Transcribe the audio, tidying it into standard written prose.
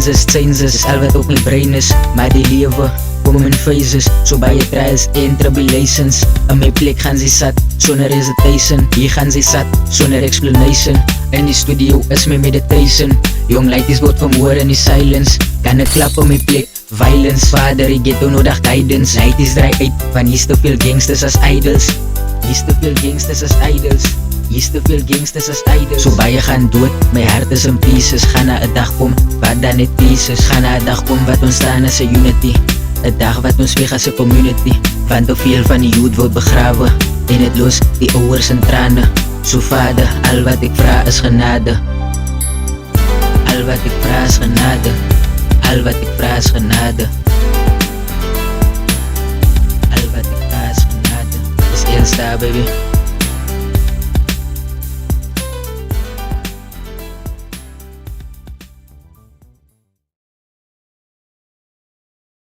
changes Al wat op my brein is, maar die lewe kom in phases, so baie trials en tribulations. In my plek gaan sy sat, sonder hesitation. Hier gaan sy sat, sonder explanation. In die studio is my meditation. Jong ladies word vermoor in die silence. Kan het klap op my plek, violence. Vader, ek het onnodig guidance. Ladies draai uit, want hier's te veel gangsters as idols. Hier's te veel gangsters as idols. Hier's te veel gangsters as idols. So baie gaan dood, my hart is in pieces. Gaan na 'n dag kom, wat dan net pieces. Gaan na 'n dag kom, wat ons staan as 'n unity. 'n dag wat ons weeg as 'n community. Want te veel van die youth word begrawe, en het los die ouers in trane. So Vader, al wat ek vra is genade. Al wat ek vra is genade. Al wat ek vra is genade. Al wat ek vra is genade. Is een star, baby.